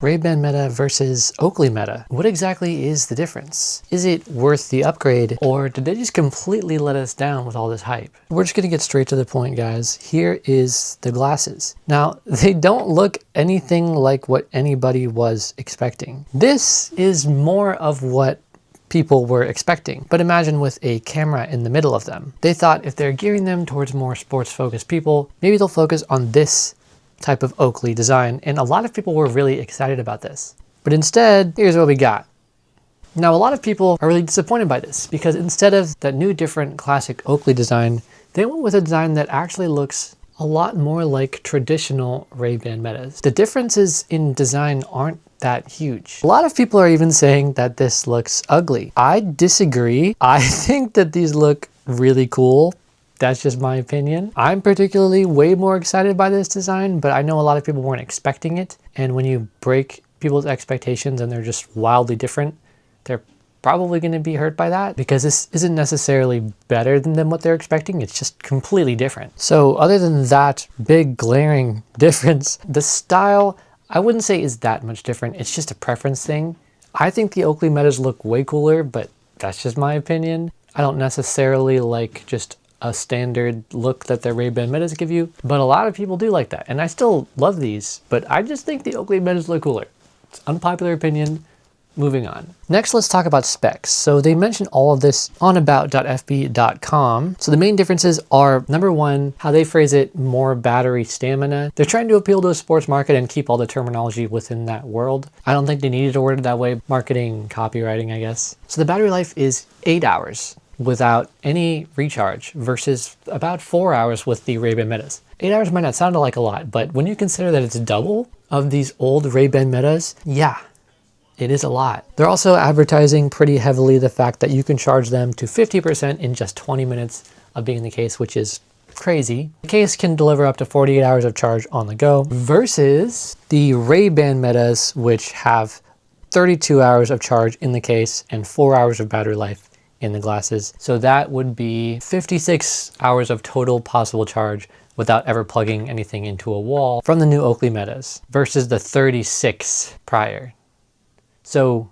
Ray-Ban Meta versus Oakley Meta. What exactly is the difference? Is it worth the upgrade, or did they just completely let us down with all this hype? We're just gonna get straight to the point, guys. Here is the glasses. Now, they don't look anything like what anybody was expecting. This is more of what people were expecting, but imagine with a camera in the middle of them. They thought if they're gearing them towards more sports-focused people, maybe they'll focus on this type of Oakley design, and a lot of people were really excited about this. But instead, here's what we got. Now, a lot of people are really disappointed by this because instead of that new, different, classic Oakley design, they went with a design that actually looks a lot more like traditional Ray-Ban Metas. The differences in design aren't that huge. A lot of people are even saying that this looks ugly. I disagree. I think that these look really cool. That's just my opinion. I'm particularly way more excited by this design, but I know a lot of people weren't expecting it. And when you break people's expectations and they're just wildly different, they're probably going to be hurt by that because this isn't necessarily better than what they're expecting. It's just completely different. So other than that big glaring difference, the style, I wouldn't say is that much different. It's just a preference thing. I think the Oakley Metas look way cooler, but that's just my opinion. I don't necessarily like just a standard look that the Ray-Ban Metas give you, but a lot of people do like that. And I still love these, but I just think the Oakley Metas look cooler. It's unpopular opinion. Moving on. Next, let's talk about specs. So they mention all of this on about.fb.com. So the main differences are, number one, how they phrase it, more battery stamina. They're trying to appeal to a sports market and keep all the terminology within that world. I don't think they needed to word it that way. Marketing, copywriting, I guess. So the battery life is 8 hours without any recharge versus about 4 hours with the Ray-Ban Metas. 8 hours might not sound like a lot, but when you consider that it's double of these old Ray-Ban Metas, yeah, it is a lot. They're also advertising pretty heavily the fact that you can charge them to 50% in just 20 minutes of being the case, which is crazy. The case can deliver up to 48 hours of charge on the go versus the Ray-Ban Metas, which have 32 hours of charge in the case and 4 hours of battery life in the glasses. So that would be 56 hours of total possible charge without ever plugging anything into a wall from the new Oakley Metas versus the 36 prior. So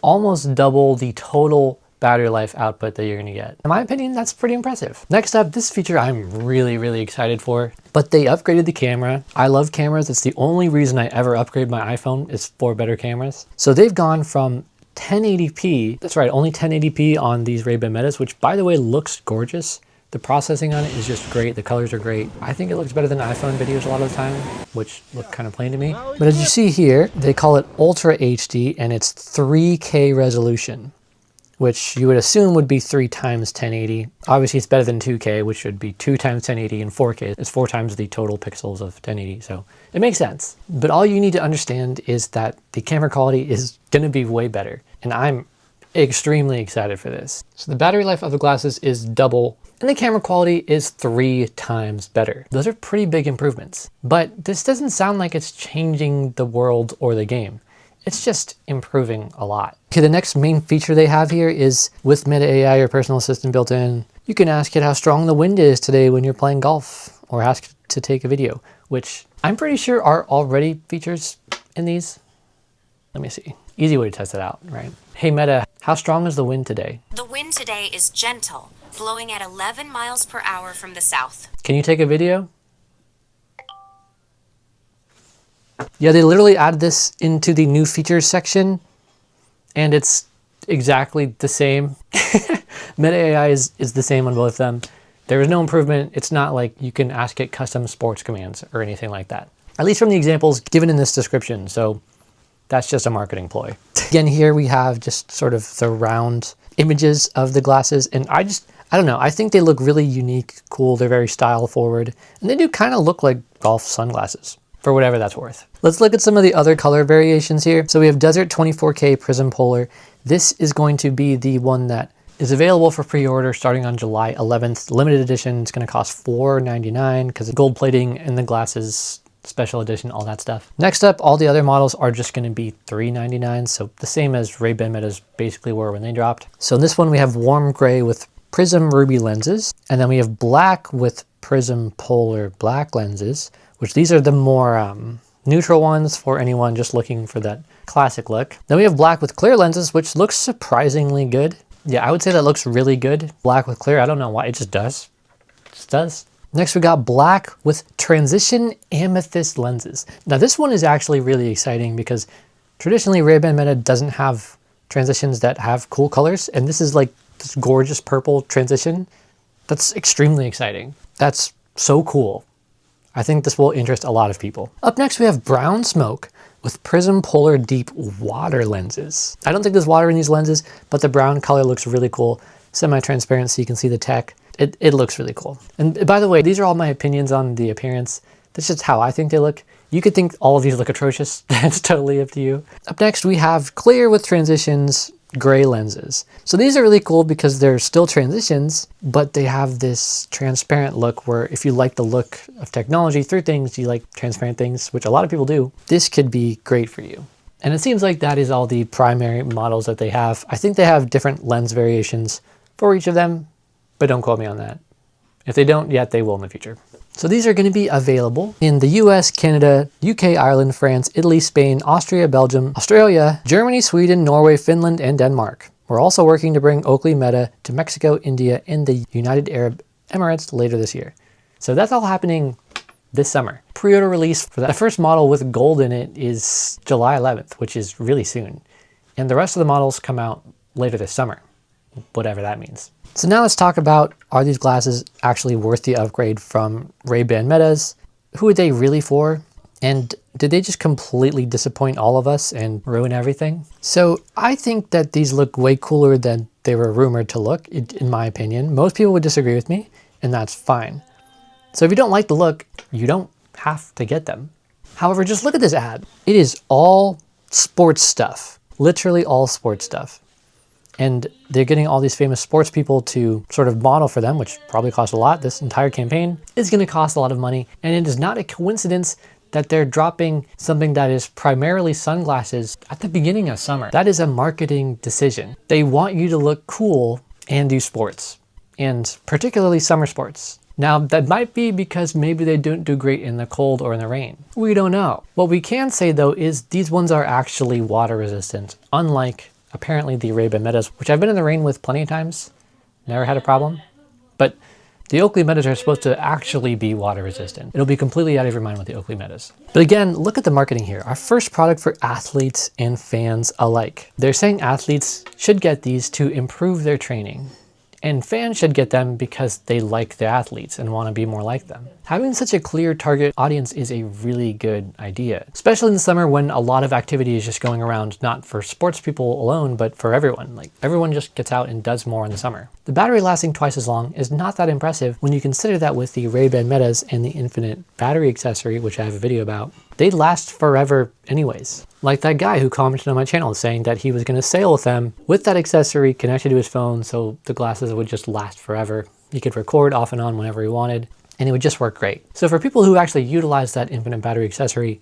almost double the total battery life output that you're gonna get. In my opinion, that's pretty impressive. Next up, this feature I'm really excited for, but they upgraded the camera. I love cameras. It's the only reason I ever upgrade my iPhone is for better cameras. So they've gone from 1080p, that's right, only 1080p on these Ray-Ban Metas, which by the way looks gorgeous. The processing on it is just great. The colors are great. I think it looks better than iPhone videos a lot of the time, which look kind of plain to me. But as you see here, they call it Ultra HD and it's 3K resolution, which you would assume would be 3 times 1080. Obviously it's better than 2K, which would be 2 times 1080, and 4K. It's 4 times the total pixels of 1080, so it makes sense. But all you need to understand is that the camera quality is gonna be way better, and I'm extremely excited for this. So the battery life of the glasses is double, and the camera quality is 3 times better. Those are pretty big improvements, but this doesn't sound like it's changing the world or the game. It's just improving a lot. Okay, the next main feature they have here is with Meta AI, your personal assistant built in, you can ask it how strong the wind is today when you're playing golf, or ask it to take a video, which I'm pretty sure are already features in these. Let me see. Easy way to test it out, right? Hey Meta, how strong is the wind today? The wind today is gentle, blowing at 11 miles per hour from the south. Can you take a video? Yeah, they literally added this into the new features section, and it's exactly the same. Meta AI is the same on both of them. There is no improvement. It's not like you can ask it custom sports commands or anything like that, at least from the examples given in this description. So that's just a marketing ploy. Again, here we have just sort of the round images of the glasses, and I don't know, I think they look really unique, cool. They're very style forward, and they do kind of look like golf sunglasses, for whatever that's worth. Let's look at some of the other color variations here. So we have Desert 24K Prism Polar. This is going to be the one that is available for pre-order starting on July 11th. Limited edition, it's gonna cost $4.99 because of gold plating and the glasses, special edition, all that stuff. Next up, all the other models are just gonna be $3.99. So the same as Ray-Ban Metas basically were when they dropped. So in this one, we have warm gray with Prism Ruby lenses. And then we have black with Prism Polar black lenses, which these are the more neutral ones for anyone just looking for that classic look. Then we have black with clear lenses, which looks surprisingly good. Yeah, I would say that looks really good. Black with clear, I don't know why, it just does. It just does. Next we got black with transition amethyst lenses. Now this one is actually really exciting because traditionally Ray-Ban Meta doesn't have transitions that have cool colors, and this is like this gorgeous purple transition. That's extremely exciting. That's so cool. I think this will interest a lot of people. Up next we have brown smoke with prism polar deep water lenses. I don't think there's water in these lenses, but the brown color looks really cool. Semi-transparent so you can see the tech. It looks really cool. And by the way, these are all my opinions on the appearance. That's just how I think they look. You could think all of these look atrocious. That's totally up to you. Up next, we have clear with transitions, gray lenses. So these are really cool because they're still transitions, but they have this transparent look where if you like the look of technology through things, you like transparent things, which a lot of people do, this could be great for you. And it seems like that is all the primary models that they have. I think they have different lens variations for each of them, but don't quote me on that. If they don't yet, they will in the future. So these are going to be available in the US, Canada, UK, Ireland, France, Italy, Spain, Austria, Belgium, Australia, Germany, Sweden, Norway, Finland, and Denmark. We're also working to bring Oakley Meta to Mexico, India, and the United Arab Emirates later this year. So that's all happening this summer. Pre-order release for the first model with gold in it is July 11th, which is really soon. And the rest of the models come out later this summer, whatever that means. So now let's talk about, are these glasses actually worth the upgrade from Ray-Ban Metas? Who are they really for? And did they just completely disappoint all of us and ruin everything? So I think that these look way cooler than they were rumored to look, in my opinion. Most people would disagree with me, and that's fine. So if you don't like the look, you don't have to get them. However, just look at this ad. It is all sports stuff, literally all sports stuff. And they're getting all these famous sports people to sort of model for them, which probably costs a lot. This entire campaign is going to cost a lot of money. And it is not a coincidence that they're dropping something that is primarily sunglasses at the beginning of summer. That is a marketing decision. They want you to look cool and do sports, and particularly summer sports. Now, that might be because maybe they don't do great in the cold or in the rain. We don't know. What we can say though is these ones are actually water resistant, unlike apparently the Ray-Ban Metas, which I've been in the rain with plenty of times, never had a problem. But the Oakley Metas are supposed to actually be water resistant. It'll be completely out of your mind with the Oakley Metas. But again, look at the marketing here. Our first product for athletes and fans alike. They're saying athletes should get these to improve their training, and fans should get them because they like the athletes and want to be more like them. Having such a clear target audience is a really good idea, especially in the summer when a lot of activity is just going around, not for sports people alone, but for everyone. Like, everyone just gets out and does more in the summer. The battery lasting twice as long is not that impressive when you consider that with the Ray-Ban Metas and the infinite battery accessory, which I have a video about, they last forever anyways. Like that guy who commented on my channel saying that he was going to sail with them with that accessory connected to his phone, so the glasses would just last forever. He could record off and on whenever he wanted, and it would just work great. So for people who actually utilize that infinite battery accessory,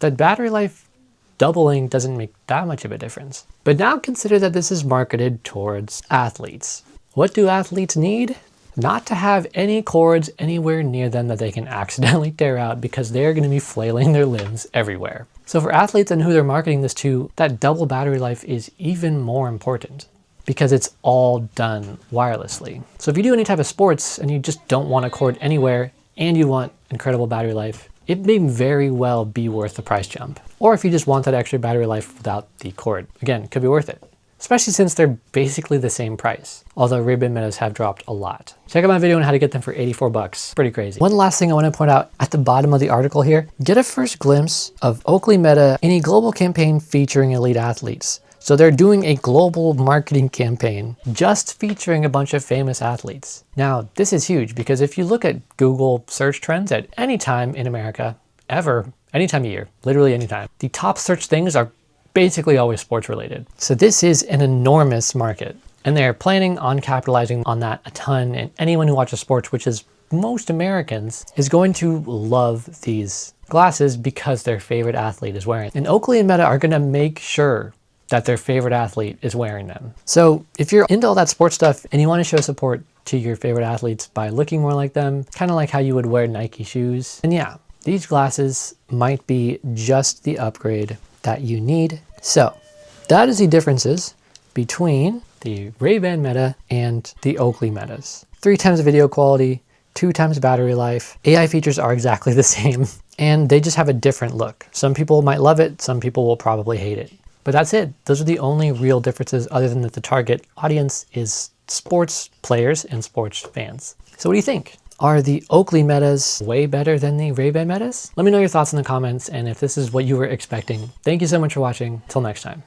that battery life doubling doesn't make that much of a difference. But now consider that this is marketed towards athletes. What do athletes need? Not to have any cords anywhere near them that they can accidentally tear out, because they're going to be flailing their limbs everywhere. So for athletes and who they're marketing this to, that double battery life is even more important because it's all done wirelessly. So if you do any type of sports and you just don't want a cord anywhere and you want incredible battery life, it may very well be worth the price jump. Or if you just want that extra battery life without the cord, again, it could be worth it. Especially since they're basically the same price, although Ray-Ban Metas have dropped a lot. Check out my video on how to get them for 84 bucks. Pretty crazy. One last thing I want to point out at the bottom of the article here, get a first glimpse of Oakley Meta in a global campaign featuring elite athletes. So they're doing a global marketing campaign just featuring a bunch of famous athletes. Now, this is huge because if you look at Google search trends at any time in America, ever, any time of year, literally any time, the top search things are basically always sports related. So this is an enormous market, and they're planning on capitalizing on that a ton, and anyone who watches sports, which is most Americans, is going to love these glasses because their favorite athlete is wearing them. And Oakley and Meta are going to make sure that their favorite athlete is wearing them. So if you're into all that sports stuff and you want to show support to your favorite athletes by looking more like them, kind of like how you would wear Nike shoes, and yeah, These glasses might be just the upgrade that you need. So that is the differences between the Ray-Ban Meta and the Oakley Metas. 3 times video quality, 2 times battery life. AI features are exactly the same, and they just have a different look. Some people might love it, some people will probably hate it. But that's it. Those are the only real differences, other than that the target audience is sports players and sports fans. So what do you think? Are the Oakley Metas way better than the Ray-Ban Metas? Let me know your thoughts in the comments, and if this is what you were expecting. Thank you so much for watching. Till next time.